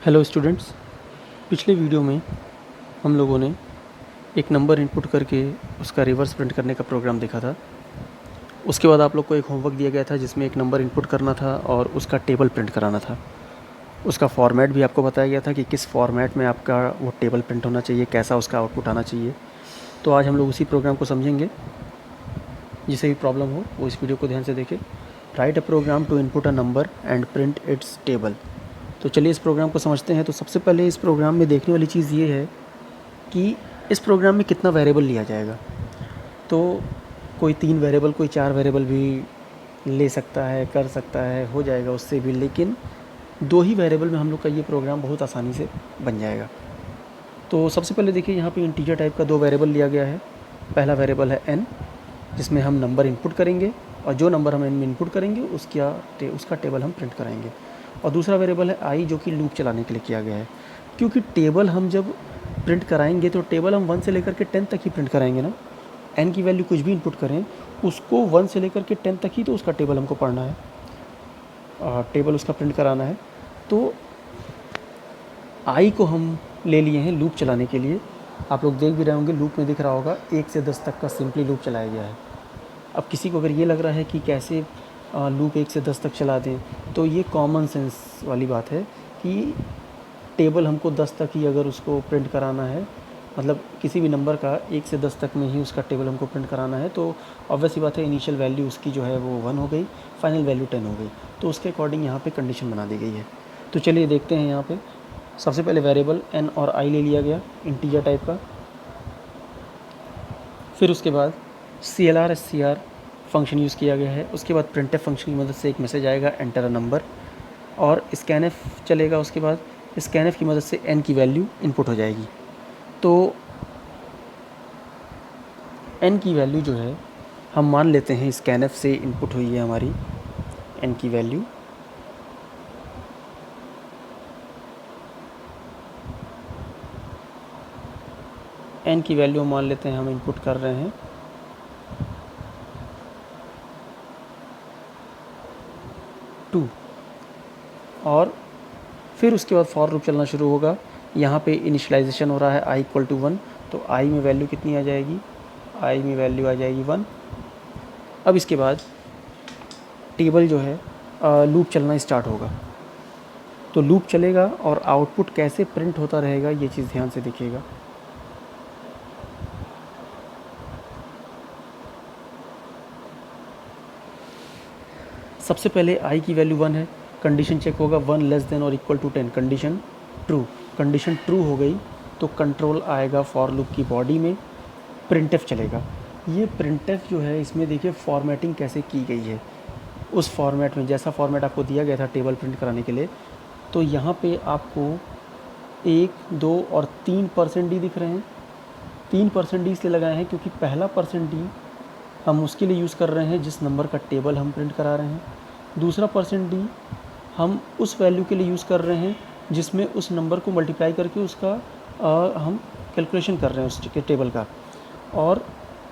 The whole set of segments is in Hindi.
हेलो स्टूडेंट्स, पिछले वीडियो में हम लोगों ने एक नंबर इनपुट करके उसका रिवर्स प्रिंट करने का प्रोग्राम देखा था। उसके बाद आप लोग को एक होमवर्क दिया गया था जिसमें एक नंबर इनपुट करना था और उसका टेबल प्रिंट कराना था। उसका फॉर्मेट भी आपको बताया गया था कि किस फॉर्मेट में आपका वो टेबल प्रिंट होना चाहिए, कैसा उसका आउटपुट आना चाहिए। तो आज हम लोग उसी प्रोग्राम को समझेंगे। जिसे भी प्रॉब्लम हो वो इस वीडियो को ध्यान से देखें। Write a program to input a number and print its table. तो चलिए इस प्रोग्राम को समझते हैं। तो सबसे पहले इस प्रोग्राम में देखने वाली चीज़ ये है कि इस प्रोग्राम में कितना वेरिएबल लिया जाएगा। तो कोई 3 वेरिएबल, कोई 4 वेरिएबल भी ले सकता है, कर सकता है, हो जाएगा उससे भी, लेकिन 2 ही वेरिएबल में हम लोग का ये प्रोग्राम बहुत आसानी से बन जाएगा। तो सबसे पहले देखिए यहाँ पे इंटीजर टाइप का 2 वेरिएबल लिया गया है। पहला वेरिएबल है n, जिसमें हम नंबर इनपुट करेंगे और जो नंबर हम n में इनपुट करेंगे उसका टेबल हम प्रिंट कराएंगे। और दूसरा वेरिएबल है i, जो कि लूप चलाने के लिए किया गया है। क्योंकि टेबल हम जब प्रिंट कराएंगे तो टेबल हम 1 से लेकर के 10 तक ही प्रिंट कराएंगे ना। n की वैल्यू कुछ भी इनपुट करें, उसको 1 से लेकर के 10 तक ही तो उसका टेबल हमको पढ़ना है, टेबल उसका प्रिंट कराना है। तो i को हम ले लिए हैं लूप चलाने के लिए। आप लोग देख भी रहे होंगे, लूप में दिख रहा होगा 1 से 10 तक का सिंपली लूप चलाया गया है। अब किसी को अगर ये लग रहा है कि कैसे लूप 1 से 10 तक चला दें, तो ये कॉमन सेंस वाली बात है कि टेबल हमको 10 तक ही अगर उसको प्रिंट कराना है, मतलब किसी भी नंबर का 1 से 10 तक में ही उसका टेबल हमको प्रिंट कराना है, तो ऑब्वियस सी बात है इनिशियल वैल्यू उसकी जो है वो 1 हो गई, फाइनल वैल्यू 10 हो गई। तो उसके अकॉर्डिंग यहाँ पे कंडीशन बना दी गई है। तो चलिए देखते हैं। यहाँ पे सबसे पहले वेरिएबल n और i ले लिया गया इंटीजर टाइप का। फिर उसके बाद CLR SCR फंक्शन यूज़ किया गया है। उसके बाद printf फंक्शन की मदद से एक मैसेज आएगा, एंटर अ नंबर, और scanf चलेगा। उसके बाद scanf की मदद से n की वैल्यू इनपुट हो जाएगी। तो n की वैल्यू जो है हम मान लेते हैं scanf से इनपुट हुई है हमारी n की वैल्यू। n की वैल्यू मान लेते हैं हम इनपुट कर रहे हैं 2, और फिर उसके बाद फॉर लूप चलना शुरू होगा। यहाँ पे इनिशियलाइजेशन हो रहा है i इक्वल टू 1, तो i में वैल्यू कितनी आ जाएगी, i में वैल्यू आ जाएगी 1। अब इसके बाद टेबल जो है लूप चलना स्टार्ट होगा। तो लूप चलेगा और आउटपुट कैसे प्रिंट होता रहेगा ये चीज़ ध्यान से देखिएगा। सबसे पहले i की वैल्यू 1 है, कंडीशन चेक होगा 1 लेस देन और equal to 10, condition true. Condition true हो गई तो कंट्रोल आएगा फॉर लूप की बॉडी में, प्रिंटफ चलेगा। ये प्रिंटफ जो है, इसमें देखिए फॉर्मेटिंग कैसे की गई है। उस फॉर्मेट में जैसा फॉर्मेट आपको दिया गया था टेबल प्रिंट कराने के लिए, तो यहाँ पे आपको 1, 2 और 3% डी दिख रहे हैं। 3% डी इसलिए लगाए हैं क्योंकि पहला परसेंट डी हम उसके लिए यूज़ कर रहे हैं जिस नंबर का टेबल हम प्रिंट करा रहे हैं। दूसरा परसेंट डी हम उस वैल्यू के लिए यूज़ कर रहे हैं जिसमें उस नंबर को मल्टीप्लाई करके उसका हम कैलकुलेशन कर रहे हैं उसके टेबल का। और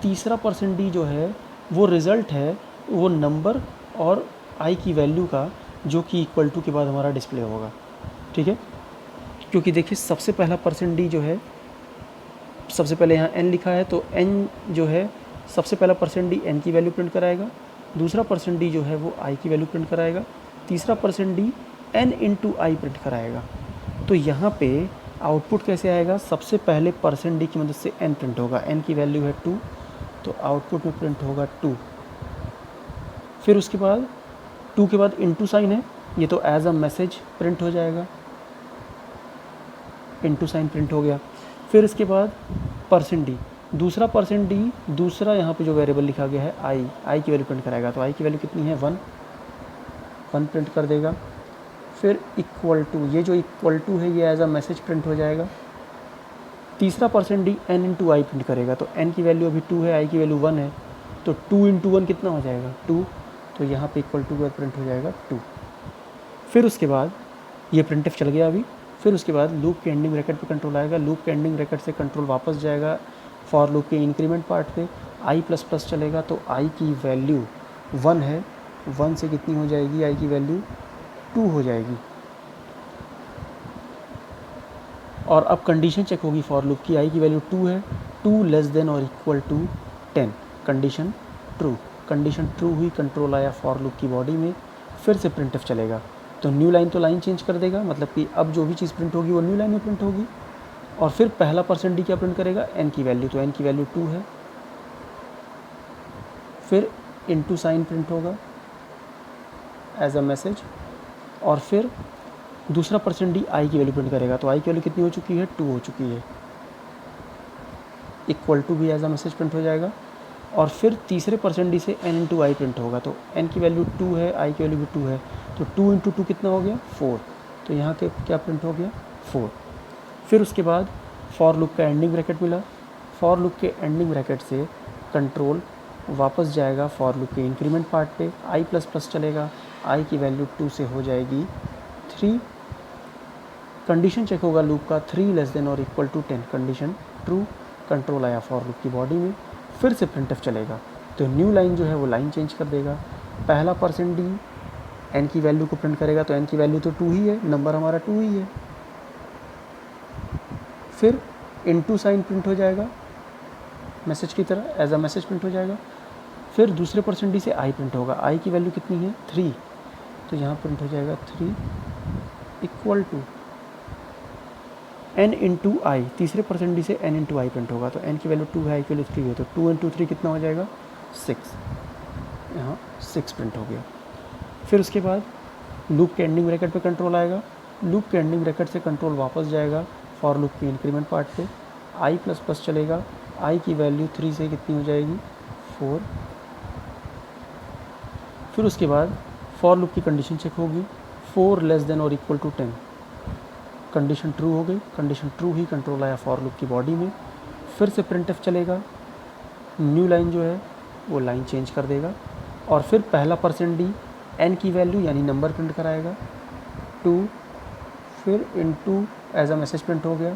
तीसरा परसेंट डी जो है वो रिज़ल्ट है वो नंबर और आई की वैल्यू का, जो कि इक्वल टू के बाद हमारा डिस्प्ले होगा। ठीक है, क्योंकि देखिए सबसे पहला परसेंट डी जो है, सबसे पहले यहाँ n लिखा है, तो n जो है सबसे पहला परसेंट डी n की वैल्यू प्रिंट कराएगा, दूसरा परसेंट डी जो है वो i की वैल्यू प्रिंट कराएगा, तीसरा percent D n into I print कराएगा। तो यहाँ पे आउटपुट कैसे आएगा, सबसे पहले परसेंट डी की मदद से n प्रिंट होगा, n की वैल्यू है 2, तो आउटपुट में प्रिंट होगा 2। फिर उसके बाद 2 के बाद इंटू साइन है, ये तो एज अ मैसेज प्रिंट हो जाएगा, इंटू साइन प्रिंट हो गया। फिर इसके बाद परसेंट डी, दूसरा परसेंट डी, दूसरा यहाँ पे जो वेरिएबल लिखा गया है आई की वैल्यू प्रिंट कराएगा, तो आई की वैल्यू कितनी है 1 प्रिंट कर देगा। फिर इक्वल टू, ये जो इक्वल टू है ये एज अ मैसेज प्रिंट हो जाएगा। तीसरा percent D N into I print करेगा, तो एन की वैल्यू अभी 2 है, आई की वैल्यू 1 है, तो 2 इंटू 1 कितना हो जाएगा 2, तो यहाँ पे इक्वल टू के बाद प्रिंट हो जाएगा 2। फिर उसके बाद ये प्रिंटफ चल गया अभी। फिर उसके बाद लूप के एंडिंग ब्रैकेट पे कंट्रोल आएगा, लूप के एंडिंग ब्रैकेट से कंट्रोल वापस जाएगा फॉर लूप के इंक्रीमेंट पार्ट पे, आई प्लस प्लस चलेगा, तो आई की वैल्यू 1 है, 1 से कितनी हो जाएगी आई की वैल्यू 2 हो जाएगी। और अब कंडीशन चेक होगी फॉर लूप की, आई की वैल्यू 2 है, 2 लेस देन और equal to 10, condition true. Condition true हुई, कंट्रोल आया फॉर लूप की बॉडी में, फिर से प्रिंटफ चलेगा। तो न्यू लाइन तो लाइन चेंज कर देगा, मतलब कि अब जो भी चीज़ प्रिंट होगी वो न्यू लाइन में प्रिंट होगी। और फिर पहला परसेंट डी क्या प्रिंट करेगा, एन की वैल्यू, तो एन की वैल्यू 2 है, फिर इनटू साइन प्रिंट होगा एज अ मैसेज, और फिर दूसरा परसेंट डी आई की वैल्यू प्रिंट करेगा। तो आई की वैल्यू कितनी हो चुकी है, 2 हो चुकी है, इक्वल टू भी एज अ मैसेज प्रिंट हो जाएगा। और फिर तीसरे परसेंट डी से एन इंटू आई प्रिंट होगा। तो एन की वैल्यू 2 है, आई की वैल्यू भी 2 है, तो 2 इंटू 2 कितना हो गया, 4। तो यहाँ के क्या प्रिंट हो गया, 4। फिर उसके बाद फॉर लूप का एंडिंग ब्रैकेट मिला, फॉर लूप के एंडिंग ब्रैकेट से कंट्रोल वापस जाएगा फॉर लूप के इंक्रीमेंट पार्ट पे, आई प्लस प्लस चलेगा, आई की वैल्यू 2 से हो जाएगी 3, कंडीशन चेक होगा लूप का 3 लेस देन और equal to 10, condition true, control आया फॉर लूप की बॉडी में, फिर से प्रिंटफ चलेगा। तो न्यू लाइन जो है वो लाइन चेंज कर देगा, पहला परसेंट डी एन की वैल्यू को प्रिंट करेगा, तो एन की वैल्यू तो 2 ही है, नंबर हमारा 2 ही है, फिर इनटू साइन प्रिंट हो जाएगा मैसेज की तरह, एज अ मैसेज प्रिंट हो जाएगा। फिर दूसरे परसेंट डी से आई प्रिंट होगा, आई की वैल्यू कितनी है, 3, तो यहाँ प्रिंट हो जाएगा 3 इक्वल टू एन इंटू आई, तीसरे परसेंट डी से एन इंटू आई प्रिंट होगा। तो एन की वैल्यू 2 है, आई की वैल्यू 3 है, तो 2 इंटू 3 कितना हो जाएगा, 6, यहाँ 6 प्रिंट हो गया। फिर उसके बाद लूप के एंडिंग ब्रैकेट पे कंट्रोल आएगा, लूप के एंडिंग ब्रैकेट से कंट्रोल वापस जाएगा फॉर लूप के इंक्रीमेंट पार्ट पे, आई प्लस प्लस चलेगा, आई की वैल्यू 3 से कितनी हो जाएगी, 4। फिर उसके बाद फॉर लूप की कंडीशन चेक होगी, 4 लेस देन और इक्वल टू 10, कंडीशन ट्रू हो गई, कंडीशन ट्रू ही, कंट्रोल आया फॉर लूप की बॉडी में, फिर से प्रिंटफ चलेगा, न्यू लाइन जो है वो लाइन चेंज कर देगा, और फिर पहला परसेंट डी एन की वैल्यू यानी नंबर प्रिंट कराएगा 2, फिर into as a message print हो गया,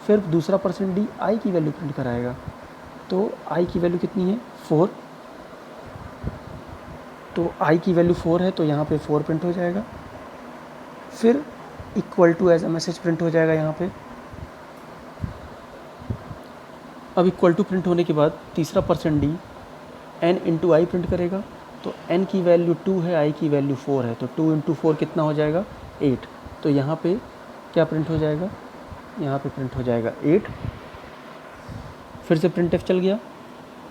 फिर दूसरा परसेंट डी आई की वैल्यू प्रिंट कराएगा, तो आई की वैल्यू कितनी है, 4, तो आई की वैल्यू 4 है, तो यहाँ पे 4 प्रिंट हो जाएगा, फिर equal to as a message print हो जाएगा यहाँ पे। अब इक्वल टू प्रिंट होने के बाद तीसरा percent D N into I print करेगा, तो एन की वैल्यू 2 है, आई की वैल्यू 4 है, तो 2 इंटू 4 कितना हो जाएगा, 8, तो यहाँ पे क्या प्रिंट हो जाएगा, यहाँ पे प्रिंट हो जाएगा 8। फिर से प्रिंट एफ चल गया,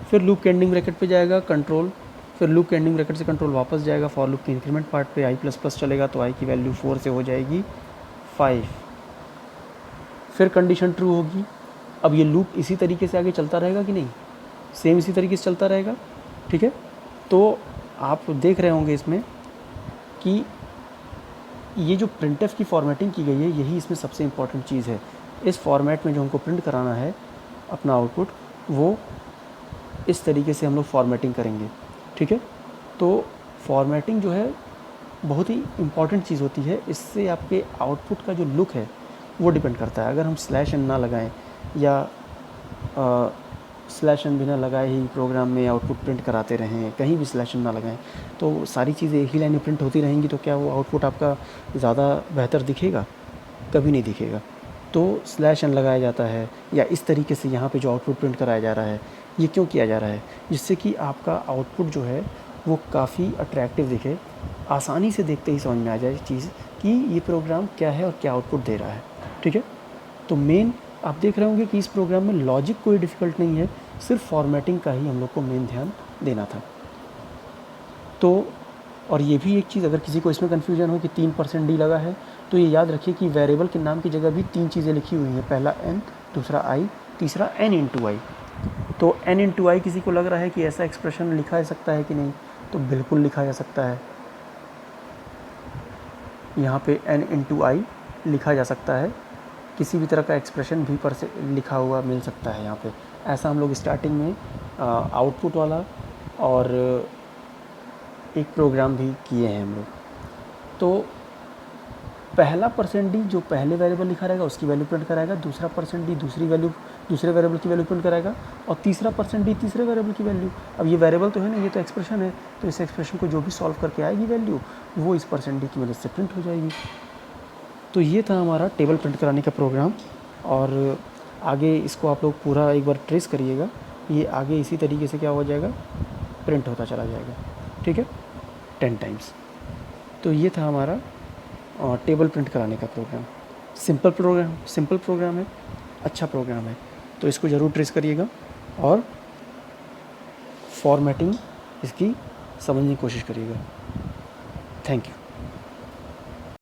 फिर लूप के एंडिंग ब्रैकेट पे जाएगा कंट्रोल, फिर लूप के एंडिंग ब्रैकेट से कंट्रोल वापस जाएगा फॉर लूप के इंक्रीमेंट पार्ट पे, आई प्लस प्लस चलेगा, तो आई की वैल्यू 4 से हो जाएगी 5, फिर कंडीशन ट्रू होगी। अब ये लूप इसी तरीके से आगे चलता रहेगा कि नहीं, सेम इसी तरीके से चलता रहेगा, ठीक है। तो आप देख रहे होंगे इसमें कि ये जो प्रिंटफ की फॉर्मेटिंग की गई है, यही इसमें सबसे इम्पॉर्टेंट चीज़ है। इस फॉर्मेट में जो हमको प्रिंट कराना है अपना आउटपुट, वो इस तरीके से हम लोग फॉर्मेटिंग करेंगे, ठीक है। तो फॉर्मेटिंग जो है बहुत ही इम्पॉर्टेंट चीज़ होती है, इससे आपके आउटपुट का जो लुक है वो डिपेंड करता है। अगर हम स्लैश एन ना लगाएं या स्लैश एन बिना लगाए ही प्रोग्राम में आउटपुट प्रिंट कराते रहें, कहीं भी स्लैश एन ना लगाएं, तो सारी चीज़ें एक ही लाइन में प्रिंट होती रहेंगी, तो क्या वो आउटपुट आपका ज़्यादा बेहतर दिखेगा, कभी नहीं दिखेगा। तो स्लैश एन लगाया जाता है, या इस तरीके से यहाँ पे जो आउटपुट प्रिंट कराया जा रहा है, ये क्यों किया जा रहा है, जिससे कि आपका आउटपुट जो है वो काफ़ी अट्रैक्टिव दिखे, आसानी से देखते ही समझ में आ जाए चीज़ कि ये प्रोग्राम क्या है और क्या आउटपुट दे रहा है, ठीक है। तो मेन आप देख रहे होंगे कि इस प्रोग्राम में लॉजिक कोई डिफ़िकल्ट नहीं है, सिर्फ फॉर्मेटिंग का ही हम लोग को मेन ध्यान देना था। तो और ये भी एक चीज़, अगर किसी को इसमें कन्फ्यूजन हो कि 3% डी लगा है, तो ये याद रखिए कि वेरिएबल के नाम की जगह भी 3 चीज़ें लिखी हुई हैं, पहला एन, दूसरा आई, तीसरा एन इंटू आई। तो एन इंटू आई किसी को लग रहा है कि ऐसा एक्सप्रेशन लिखा जा सकता है कि नहीं, तो बिल्कुल लिखा जा सकता है। यहाँ पे एन इंटू आई लिखा जा सकता है, किसी भी तरह का एक्सप्रेशन भी पर से लिखा हुआ मिल सकता है यहाँ पे। ऐसा हम लोग स्टार्टिंग में आउटपुट वाला और एक प्रोग्राम भी किए हैं हम लोग। तो पहला परसेंट डी जो पहले वेरिएबल लिखा रहेगा उसकी वैल्यू प्रिंट कराएगा, दूसरा परसेंट डी दूसरे वेरिएबल की वैल्यू प्रिंट कराएगा, और तीसरा परसेंट डी तीसरे वेरिएबल की वैल्यू। अब ये वेरिएबल तो है ना, ये तो एक्सप्रेशन है, तो इस एक्सप्रेशन को जो भी सॉल्व करके आएगी वैल्यू, वो इस परसेंट डी की मदद से प्रिंट हो जाएगी। तो ये था हमारा टेबल प्रिंट कराने का प्रोग्राम। और आगे इसको आप लोग पूरा एक बार ट्रेस करिएगा, ये आगे इसी तरीके से क्या हो जाएगा, प्रिंट होता चला जाएगा। ठीक है, 10 टाइम्स। तो ये था हमारा टेबल प्रिंट कराने का प्रोग्राम। सिंपल प्रोग्राम है, अच्छा प्रोग्राम है, तो इसको ज़रूर ट्रेस करिएगा और फॉर्मेटिंग इसकी समझने की कोशिश करिएगा। Thank you.